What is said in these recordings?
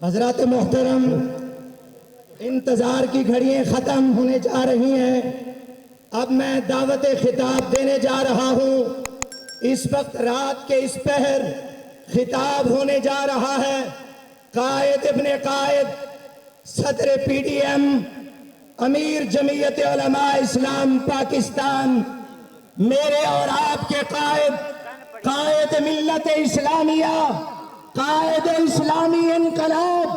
حضرات محترم، انتظار کی گھڑیاں ختم ہونے جا رہی ہیں۔ اب میں دعوت خطاب دینے جا رہا ہوں۔ اس وقت رات کے اس پہر خطاب ہونے جا رہا ہے قائد ابن قائد، صدر پی ڈی ایم، امیر جمعیت علماء اسلام پاکستان، میرے اور آپ کے قائد، قائد ملت اسلامیہ، قائد اسلامی انقلاب،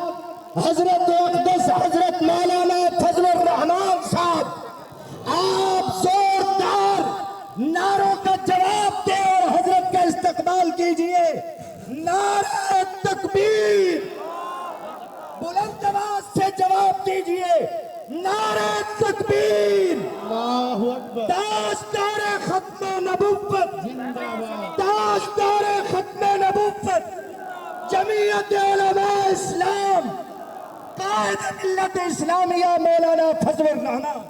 حضرت اقدس حضرت مولانا فضل الرحمان صاحب، آپ زوردار نعروں کا جواب دیں اور حضرت کا استقبال کیجئے۔ نعرہ تکبیر، بلند آواز سے جواب دیجئے، نعرہ تکبیر، تاجدار ختم نبوت، تاجدار ختم نبوت، جمعیت علماء اسلام، قائد ملت اسلامیہ مولانا فضل الرحمان۔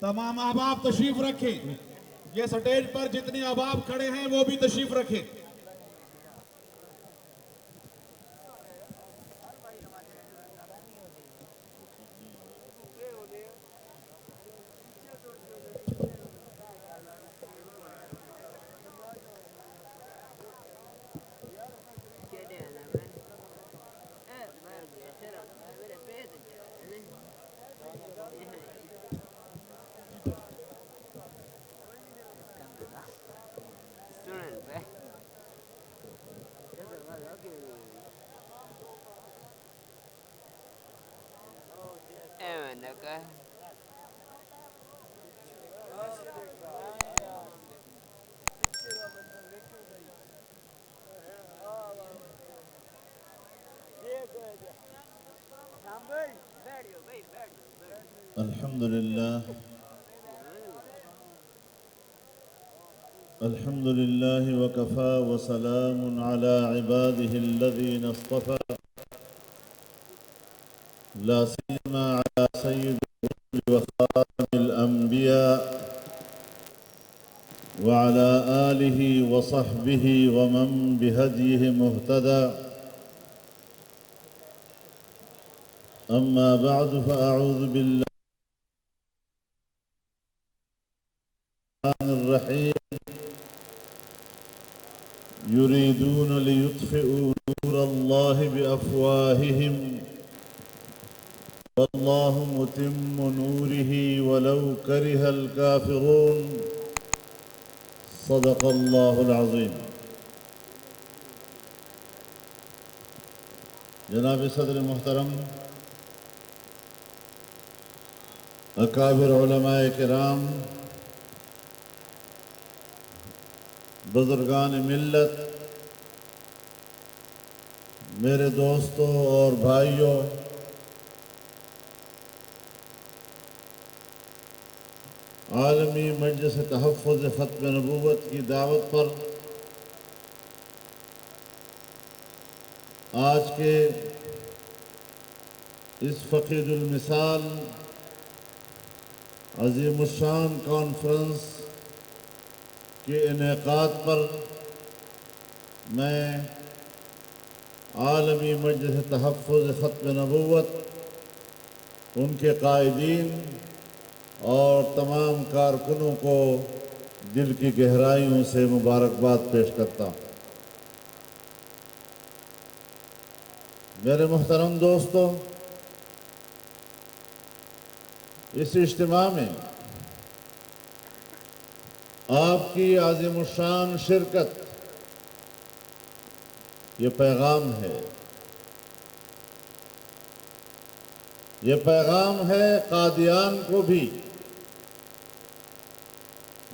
تمام احباب تشریف رکھیں۔ یہ سٹیج پر جتنے احباب کھڑے ہیں وہ بھی تشریف رکھیں۔ الحمد لله وكفى وسلام على عباده الذين اصطفى لا سيما على سيد الرسل وخاتم الأنبياء وعلى آله وصحبه ومن بهديه مهتدى أما بعد فأعوذ بالله الرحيم يريدون ليطفئوا نور الله بأفواههم والله متم نوره ولو كره الكافرون صدق الله العظيم۔ جناب صدر محترم، اکابر علماء کرام، بزرگان ملت، میرے دوستوں اور بھائیوں، عالمی مجلس تحفظ ختم نبوت کی دعوت پر آج کے اس فقید المثال عظیم الشان کانفرنس کے انعقاد پر میں عالمی مجلس تحفظ ختم نبوت، ان کے قائدین اور تمام کارکنوں کو دل کی گہرائیوں سے مبارکباد پیش کرتا ہوں۔ میرے محترم دوستو، اس اجتماع میں آپ کی عظیم الشان شرکت یہ پیغام ہے، یہ پیغام ہے قادیان کو بھی،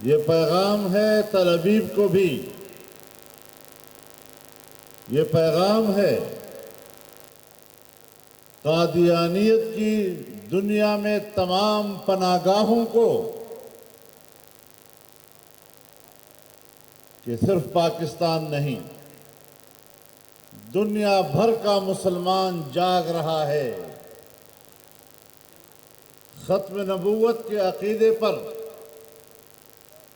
یہ پیغام ہے تل ابیب کو بھی، یہ پیغام ہے قادیانیت کی دنیا میں تمام پناہگاہوں کو کہ صرف پاکستان نہیں، دنیا بھر کا مسلمان جاگ رہا ہے، ختم نبوت کے عقیدے پر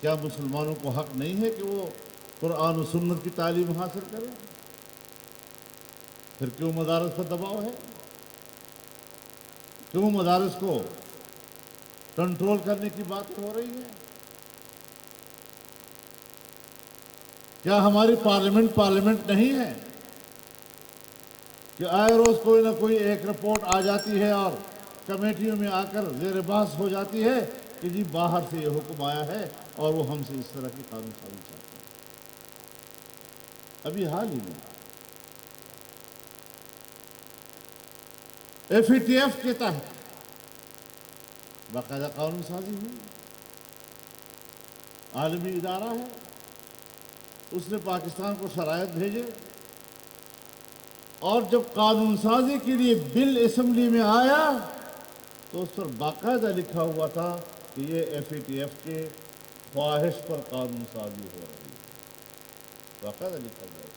کیا مسلمانوں کو حق نہیں ہے کہ وہ قرآن و سنت کی تعلیم حاصل کریں؟ پھر کیوں مدارس پر دباؤ ہے؟ کیوں مدارس کو کنٹرول کرنے کی بات ہو رہی ہے؟ کیا ہماری پارلیمنٹ نہیں ہے کہ آئے روز کوئی نہ کوئی ایک رپورٹ آ جاتی ہے اور کمیٹیوں میں آ کر زیر بحث ہو جاتی ہے کہ جی باہر سے یہ حکم آیا ہے اور وہ ہم سے اس طرح کی قانون سازی چاہتے ہیں؟ ابھی حال ہی میں FATF کے تحت باقاعدہ قانون سازی ہوئی، عالمی ادارہ ہے، اس نے پاکستان کو شرائط بھیجے، اور جب قانون سازی کے لیے بل اسمبلی میں آیا تو اس پر باقاعدہ لکھا ہوا تھا کہ یہ FATF کے خواہش پر قانون سازی ہو رہی ہے، باقاعدہ لکھا ہوا ہے۔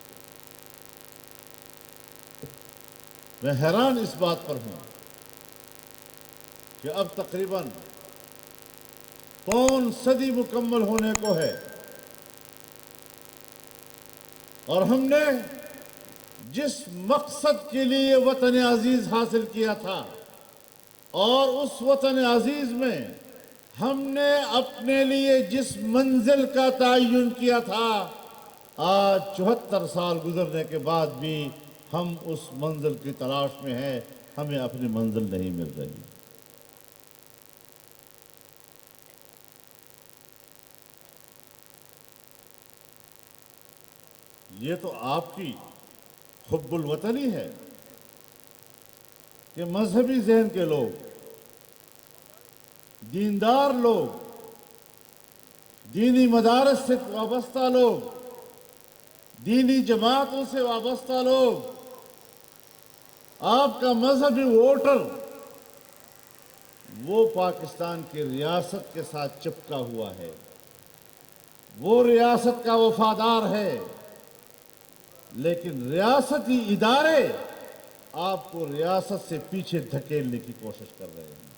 میں حیران اس بات پر ہوں کہ اب تقریباً پون صدی مکمل ہونے کو ہے اور ہم نے جس مقصد کے لیے وطن عزیز حاصل کیا تھا اور اس وطن عزیز میں ہم نے اپنے لیے جس منزل کا تعین کیا تھا، آج 74 سال گزرنے کے بعد بھی ہم اس منزل کی تلاش میں ہیں، ہمیں اپنی منزل نہیں مل رہی۔ یہ تو آپ کی حب الوطنی ہے کہ مذہبی ذہن کے لوگ، دیندار لوگ، دینی مدارس سے وابستہ لوگ، دینی جماعتوں سے وابستہ لوگ، آپ کا مذہبی ووٹر وہ پاکستان کی ریاست کے ساتھ چپکا ہوا ہے، وہ ریاست کا وفادار ہے، لیکن ریاستی ادارے آپ کو ریاست سے پیچھے دھکیلنے کی کوشش کر رہے ہیں۔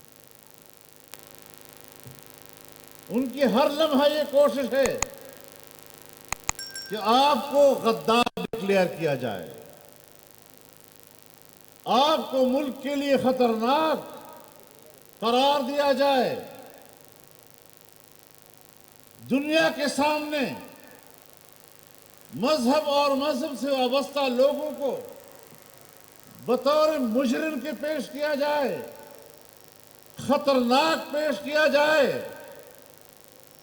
ان کی ہر لمحہ یہ کوشش ہے کہ آپ کو غدار ڈکلیئر کیا جائے، آپ کو ملک کے لیے خطرناک قرار دیا جائے، دنیا کے سامنے مذہب اور مذہب سے وابستہ لوگوں کو بطور مجرم کے پیش کیا جائے، خطرناک پیش کیا جائے،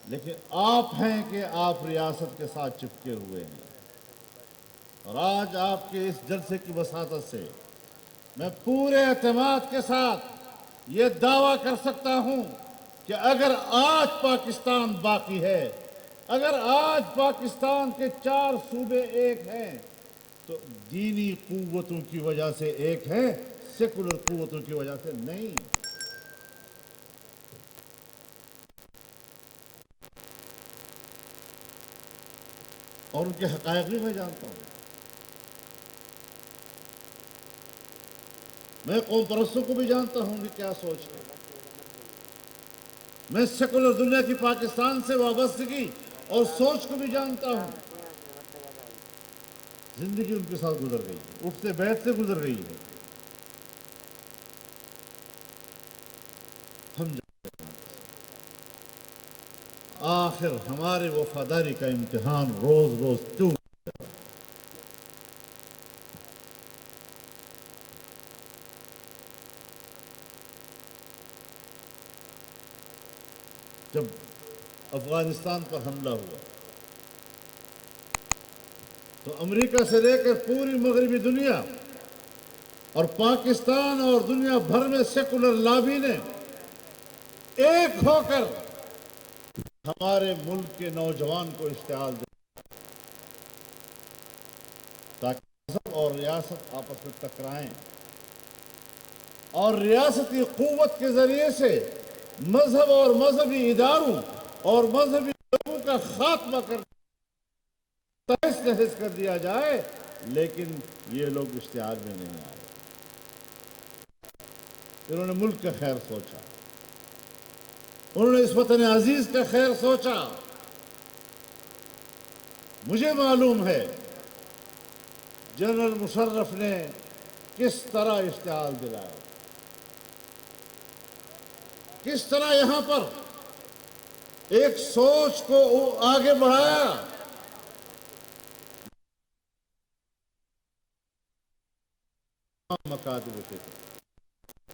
لیکن آپ ہیں کہ آپ ریاست کے ساتھ چپکے ہوئے ہیں۔ اور آج آپ کے اس جلسے کی وساطت سے میں پورے اعتماد کے ساتھ یہ دعویٰ کر سکتا ہوں کہ اگر آج پاکستان باقی ہے، اگر آج پاکستان کے 4 صوبے ایک ہیں تو دینی قوتوں کی وجہ سے ایک ہیں، سیکولر قوتوں کی وجہ سے نہیں۔ اور ان کے حقائق بھی میں جانتا ہوں۔ میں قوم پرستوں کو بھی جانتا ہوں کہ کیا سوچ ہے۔ میں سیکولر دنیا کی پاکستان سے وابستگی اور سوچ کو بھی جانتا ہوں۔ زندگی ان کے ساتھ گزر گئی ہے، اٹھتے بیٹھتے گزر گئی ہے۔ ہم جانتے ہیں آخر ہمارے وفاداری کا امتحان روز روز کیوں؟ جب افغانستان پر حملہ ہوا تو امریکہ سے لے کر پوری مغربی دنیا اور پاکستان اور دنیا بھر میں سیکولر لابی نے ایک ہو کر ہمارے ملک کے نوجوان کو اشتعال دیا تاکہ مذہب اور ریاست آپس میں ٹکرائیں اور ریاستی قوت کے ذریعے سے مذہب اور مذہبی اداروں اور مذہبی لوگوں کا خاتمہ کر تہس نہس کر دیا جائے، لیکن یہ لوگ اشتعال میں نہیں آئے۔ انہوں نے ملک کا خیر سوچا، انہوں نے اس وطن عزیز کا خیر سوچا، مجھے معلوم ہے جنرل مشرف نے کس طرح اشتعال دلایا، کس طرح یہاں پر ایک سوچ کو آگے بڑھایا۔ مکاتب فکر،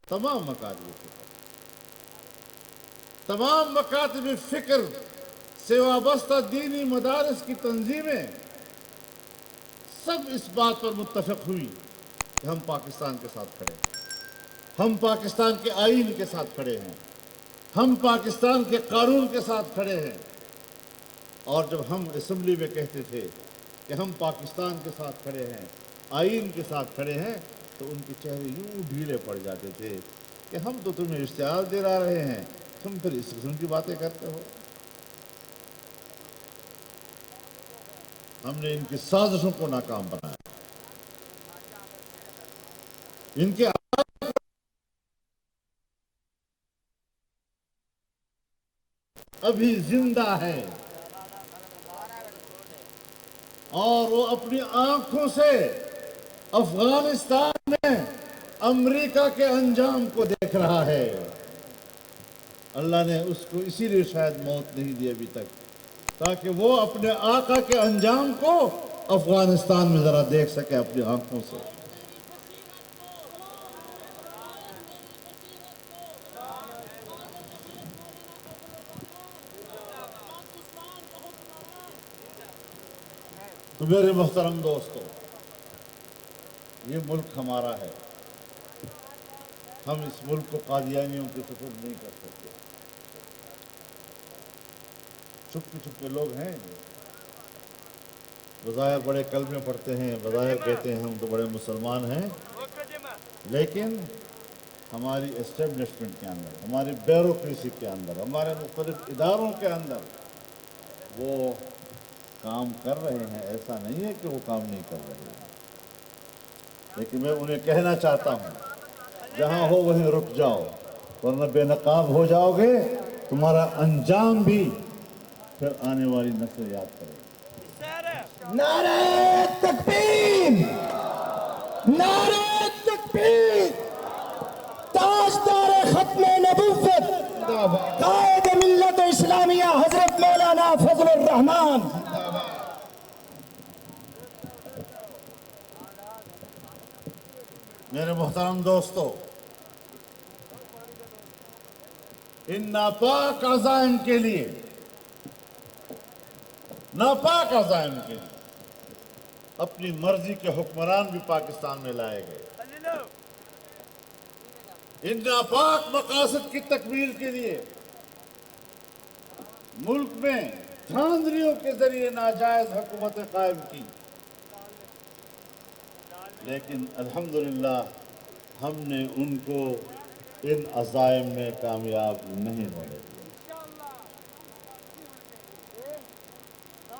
تمام مکاتب فکر، تمام مکاتب فکر سے وابستہ دینی مدارس کی تنظیمیں سب اس بات پر متفق ہوئی کہ ہم پاکستان کے ساتھ کھڑے ہیں، ہم پاکستان کے آئین کے ساتھ کھڑے ہیں، ہم پاکستان کے قانون کے ساتھ کھڑے ہیں۔ اور جب ہم اسمبلی میں کہتے تھے کہ ہم پاکستان کے ساتھ کھڑے ہیں، آئین کے ساتھ کھڑے ہیں، تو ان کے چہرے یوں ڈھیلے پڑ جاتے تھے کہ ہم تو تمہیں اشتعال دے رہے ہیں، تم پھر اس قسم کی باتیں کرتے ہو۔ ہم نے ان کی سازشوں کو ناکام بنایا، ان کے ابھی زندہ ہے اور وہ اپنی آنکھوں سے افغانستان میں امریکہ کے انجام کو دیکھ رہا ہے۔ اللہ نے اس کو اسی لیے شاید موت نہیں دی ابھی تک، تاکہ وہ اپنے آقا کے انجام کو افغانستان میں ذرا دیکھ سکے اپنی آنکھوں سے۔ تو میرے محترم دوستو، یہ ملک ہمارا ہے، ہم اس ملک کو قادیانیوں کے سپرد نہیں کر سکتے۔ چھپے چھپے لوگ ہیں، بظاہر بڑے کلمے پڑھتے ہیں، بظاہر کہتے ہیں ہم تو بڑے مسلمان ہیں، لیکن ہماری اسٹیبلشمنٹ کے اندر، ہماری بیوروکریسی کے اندر، ہمارے مختلف اداروں کے اندر وہ کام کر رہے ہیں۔ ایسا نہیں ہے کہ وہ کام نہیں کر رہے ہیں، لیکن میں انہیں کہنا چاہتا ہوں جہاں ہو وہیں رک جاؤ، ورنہ بے نقاب ہو جاؤ گے، تمہارا انجام بھی پھر آنے والی نسل یاد کرے گی۔ نعرہ تکبیر، نعرہ تکبیر، تاجدار ختم نبوت قائد ملت اسلامیہ حضرت مولانا فضل الرحمان۔ میرے محترم دوستو، ان ناپاک عزائم کے لیے، ناپاک عزائم کے لیے اپنی مرضی کے حکمران بھی پاکستان میں لائے گئے۔ ان ناپاک مقاصد کی تکمیل کے لیے ملک میں دھاندلیوں کے ذریعے ناجائز حکومتیں قائم کی، لیکن الحمدللہ ہم نے ان کو ان عزائم میں کامیاب نہیں ہونے دیا۔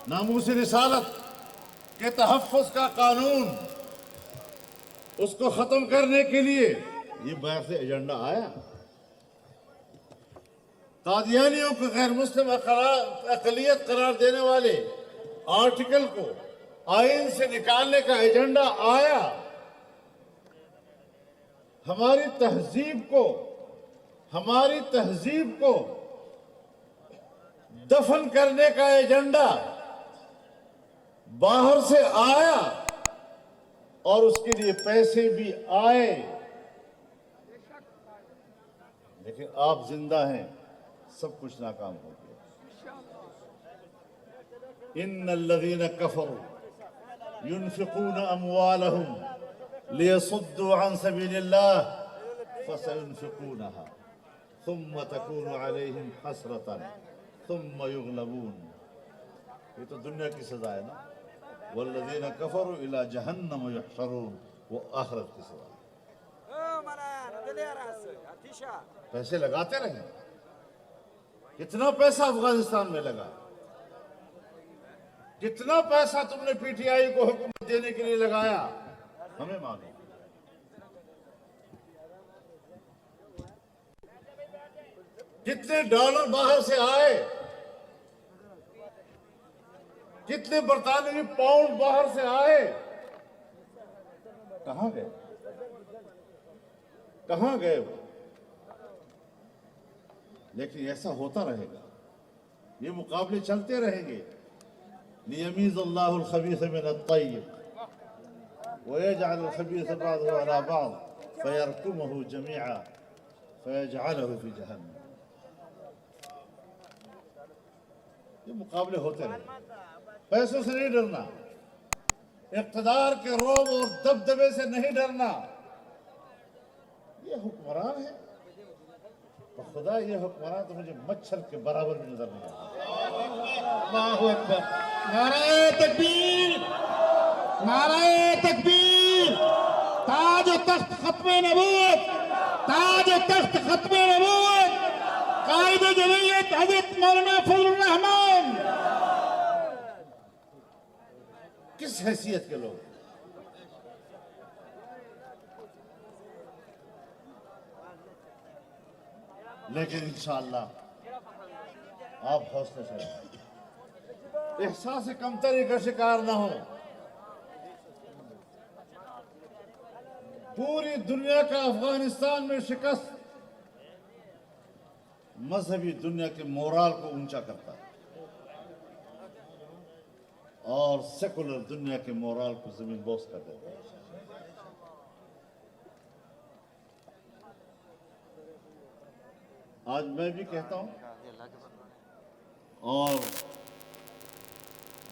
ناموس رسالت کے تحفظ کا قانون، اس کو ختم کرنے کے لیے یہ باہر سے ایجنڈا آیا۔ قادیانیوں کو غیر مسلم اقلیت قرار دینے والے آرٹیکل کو آئین سے نکالنے کا ایجنڈا آیا۔ ہماری تہذیب کو دفن کرنے کا ایجنڈا باہر سے آیا اور اس کے لیے پیسے بھی آئے، لیکن آپ زندہ ہیں، سب کچھ ناکام ہو گیا۔ ان الذين كفروا ينفقون اموالهم ليصدوا عن سبيل الله فسينفقونها ثم تكون عليهم حسرة ثم يغلبون۔ یہ تو دنیا کی سزا ہے نا، والذین کفروا الی جہنم یحشرون، وہ آخرت کی سزا ہے۔ پیسے لگاتے رہیں، کتنا پیسہ افغانستان میں لگا، کتنا پیسہ تم نے پی ٹی آئی کو حکومت دینے کے لیے لگایا، ہمیں معلوم۔ کتنے ڈالر باہر سے آئے، کتنے برطانوی پاؤنڈ باہر سے آئے، کہاں گئے؟ کہاں گئے وہ؟ لیکن ایسا ہوتا رہے گا، یہ مقابلے چلتے رہیں گے۔ لیمیز اللہ الخبیث من الطیب ویجعل الخبیث بعضه علی بعض فیرکمه جمیعا فیجعله فی جہنم۔ یہ مقابلے ہوتے رہے، پیسوں سے نہیں ڈرنا، اقتدار کے رعب اور دبدبے سے نہیں ڈرنا۔ یہ حکمران ہے، خدا یہ حکمران تو مجھے مچھر کے برابر بھی نظر نہیں آتا۔ اللہ اکبر، نعرہ تکبیر، نعرہ تکبیر، تاج و تخت ختم نبوت، تاج و تخت ختم نبوت، قائد جمعیت حضرت مولانا فضل الرحمان۔ کس حیثیت کے لوگ؟ لیکن انشاءاللہ آپ حوصلے سے رہیں، احساس کمتری کا شکار نہ ہو۔ پوری دنیا کا افغانستان میں شکست مذہبی دنیا کے مورال کو اونچا کرتا ہے اور سیکولر دنیا کے مورال کو زمین بوس کر دیتا ہے۔ آج میں بھی کہتا ہوں اور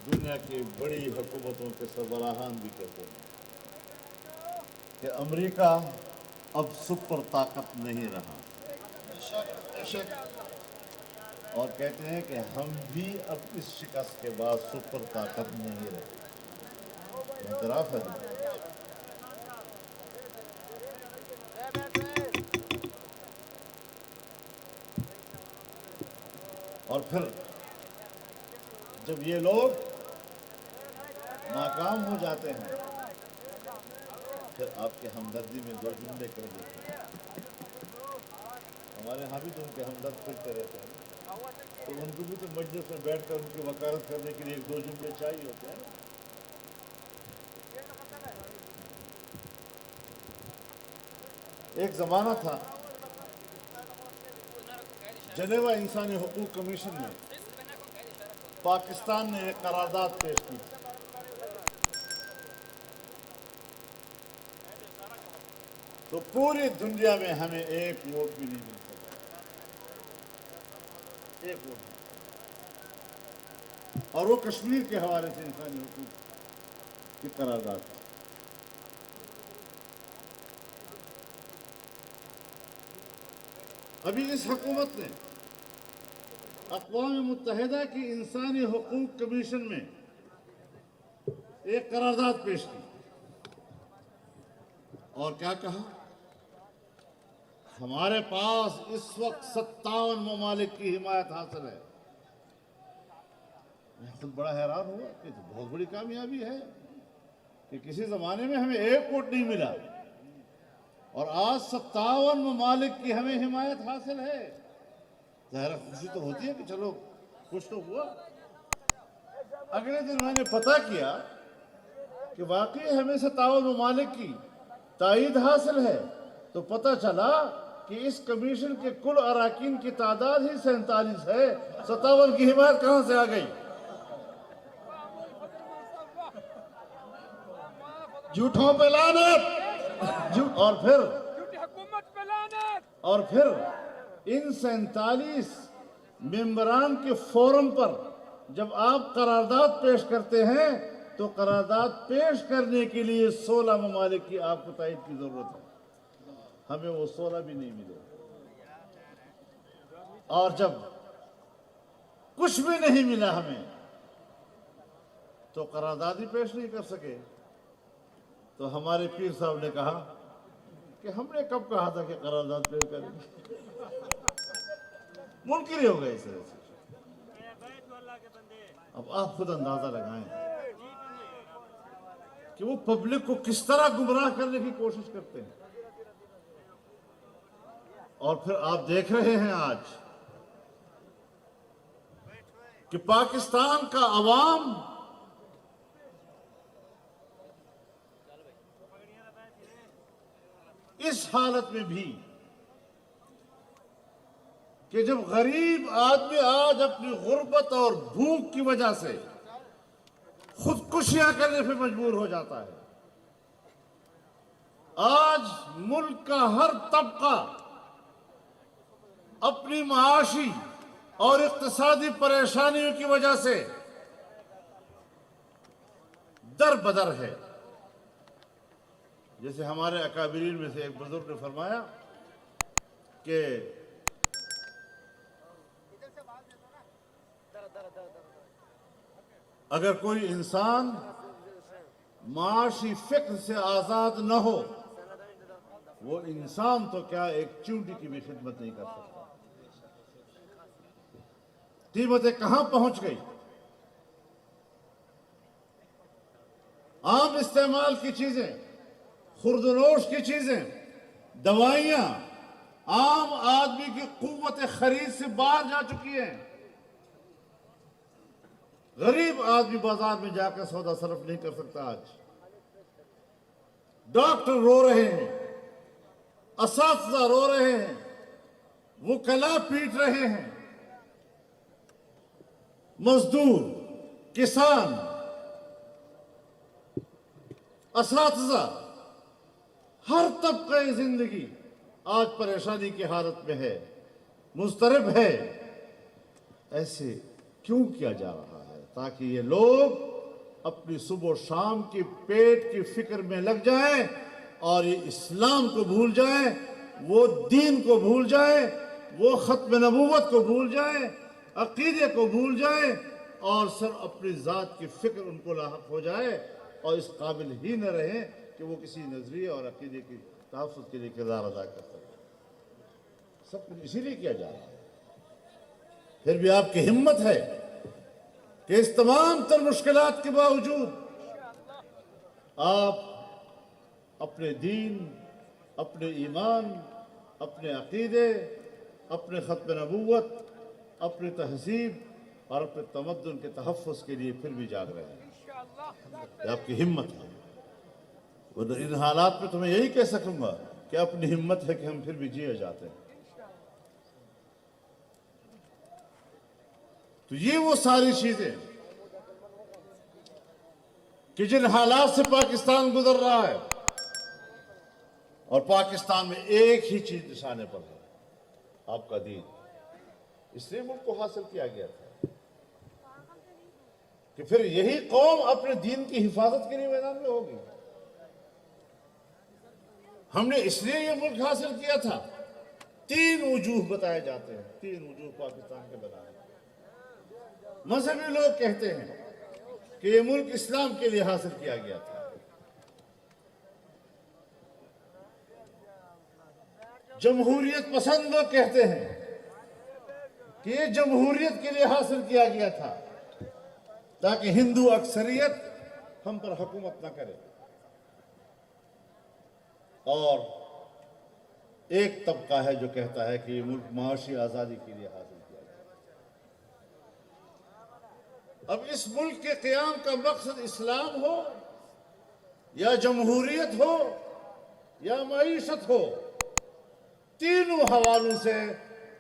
دنیا کی بڑی حکومتوں کے سربراہان بھی کہتے ہیں کہ امریکہ اب سپر طاقت نہیں رہا، اور کہتے ہیں کہ ہم بھی اب اس شکست کے بعد سپر طاقت نہیں رہے۔ اعتراف ہے۔ اور پھر جب یہ لوگ ناکام ہو جاتے ہیں پھر آپ کے ہمدردی میں دو جملے کہہ دیتے ہیں۔ ہمارے یہاں بھی تو ان کے ہمدرد پھرتے رہتے ہیں، تو ان کو بھی تو مجلس میں بیٹھ کر ان کی وکالت کرنے کے لیے ایک دو جملے چاہیے ہوتے ہیں۔ ایک زمانہ تھا جنیوا انسانی حقوق کمیشن میں پاکستان نے ایک قرارداد پیش کی، تو پوری دنیا میں ہمیں ایک ووٹ بھی نہیں مل سکتا، ایک ووٹ نہیں، اور وہ کشمیر کے حوالے سے انسانی حقوق کی قرارداد تھی۔ ابھی اس حکومت نے اقوام متحدہ کی انسانی حقوق کمیشن میں ایک قرارداد پیش کی اور کیا کہا؟ ہمارے پاس اس وقت 57 ممالک کی حمایت حاصل ہے۔ میں خود بڑا حیران ہوا کہ تو بہت بڑی کامیابی ہے کہ کسی زمانے میں ہمیں ایک ووٹ نہیں ملا اور آج 57 ممالک کی ہمیں حمایت حاصل ہے۔ ظاہر خوشی تو ہوتی ہے کہ چلو کچھ تو ہوا۔ اگلے دن میں نے پتہ کیا کہ واقعی ہمیں 57 ممالک کی تائید حاصل ہے، تو پتہ چلا کہ اس کمیشن کے کل اراکین کی تعداد ہی 47 ہے، 57 کی حمایت کہاں سے آ گئی؟ جھوٹوں پہ لعنت، اور پھر ان 47 ممبران کے فورم پر جب آپ قرارداد پیش کرتے ہیں تو قرارداد پیش کرنے کے لیے 16 ممالک کی آپ کو تائید کی ضرورت ہے، ہمیں وہ 16 بھی نہیں ملے، اور جب کچھ بھی نہیں ملا ہمیں تو قرارداد ہی پیش نہیں کر سکے۔ تو ہمارے پیر صاحب نے کہا کہ ہم نے کب کہا تھا کہ قرارداد پیش کریں گے؟ منکر ہی ہو گئے اس طرح سے۔ اب آپ خود اندازہ لگائیں کہ وہ پبلک کو کس طرح گمراہ کرنے کی کوشش کرتے ہیں، اور پھر آپ دیکھ رہے ہیں آج کہ پاکستان کا عوام اس حالت میں بھی کہ جب غریب آدمی آج اپنی غربت اور بھوک کی وجہ سے خودکشیاں کرنے پہ مجبور ہو جاتا ہے، آج ملک کا ہر طبقہ اپنی معاشی اور اقتصادی پریشانیوں کی وجہ سے در بدر ہے۔ جیسے ہمارے اکابرین میں سے ایک بزرگ نے فرمایا کہ اگر کوئی انسان معاشی فکر سے آزاد نہ ہو، وہ انسان تو کیا ایک چونٹی کی بھی خدمت نہیں کر سکتا۔ قیمتیں کہاں پہنچ گئی؟ عام استعمال کی چیزیں، خورد و نوش کی چیزیں، دوائیاں عام آدمی کی قوت خرید سے باہر جا چکی ہیں۔ غریب آدمی بازار میں جا کر سودا صرف نہیں کر سکتا آج۔ ڈاکٹر رو رہے ہیں، اساتذہ رو رہے ہیں، وکلاء پیٹ رہے ہیں، مزدور، کسان، اساتذہ، ہر طبقہ زندگی آج پریشانی کی حالت میں ہے، مضطرب ہے۔ ایسے کیوں کیا جا رہا ہے؟ تاکہ یہ لوگ اپنی صبح و شام کی پیٹ کی فکر میں لگ جائیں اور یہ اسلام کو بھول جائیں، وہ دین کو بھول جائیں، وہ ختم نبوت کو بھول جائیں، عقیدے کو بھول جائیں، اور صرف اپنی ذات کی فکر ان کو لاحق ہو جائے اور اس قابل ہی نہ رہیں کہ وہ کسی نظریے اور عقیدے کی تحفظ کے لیے کردار ادا کر سکیں۔ سب کچھ اسی لیے کیا جا رہا ہے۔ پھر بھی آپ کی ہمت ہے کہ اس تمام تر مشکلات کے باوجود آپ اپنے دین، اپنے ایمان، اپنے عقیدے، اپنے ختم نبوت، اپنی تہذیب اور اپنے تمدن کے تحفظ کے لیے پھر بھی جاگ رہے ہیں۔ یہ آپ کی ہمت ہے۔ ان حالات میں تو میں یہی کہہ سکوں گا کہ اپنی ہمت ہے کہ ہم پھر بھی جیے جاتے ہیں۔ تو یہ وہ ساری چیزیں کہ جن حالات سے پاکستان گزر رہا ہے، اور پاکستان میں ایک ہی چیز نشانے پر ہے، آپ کا دین۔ اس لیے ملک کو حاصل کیا گیا تھا کہ پھر یہی قوم اپنے دین کی حفاظت کے لیے میدان میں ہوگی۔ ہم نے اس لیے یہ ملک حاصل کیا تھا۔ 3 وجوہ بتائے جاتے ہیں، 3 وجوہ پاکستان کے بنائے۔ مذہبی لوگ کہتے ہیں کہ یہ ملک اسلام کے لیے حاصل کیا گیا تھا۔ جمہوریت پسند لوگ کہتے ہیں کہ یہ جمہوریت کے لیے حاصل کیا گیا تھا تاکہ ہندو اکثریت ہم پر حکومت نہ کرے، اور ایک طبقہ ہے جو کہتا ہے کہ یہ ملک معاشی آزادی کے لیے حاصل کیا گیا۔ اب اس ملک کے قیام کا مقصد اسلام ہو یا جمہوریت ہو یا معیشت ہو، تینوں حوالوں سے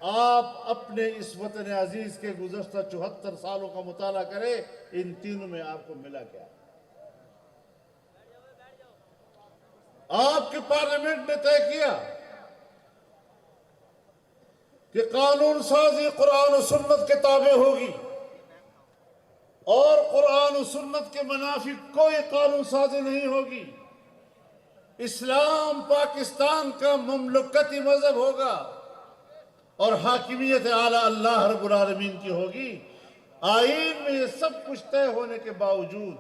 آپ اپنے اس وطن عزیز کے گزشتہ 74 سالوں کا مطالعہ کریں، ان تینوں میں آپ کو ملا کیا؟ آپ کے پارلیمنٹ نے طے کیا کہ قانون سازی قرآن و سنت کے تابع ہوگی، اور قرآن و سنت کے منافی کوئی قانون سازی نہیں ہوگی۔ اسلام پاکستان کا مملکتی مذہب ہوگا اور حاکمیت اعلیٰ اللہ رب العالمین کی ہوگی۔ آئین میں یہ سب کچھ طے ہونے کے باوجود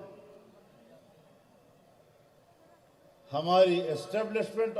ہماری اسٹیبلشمنٹ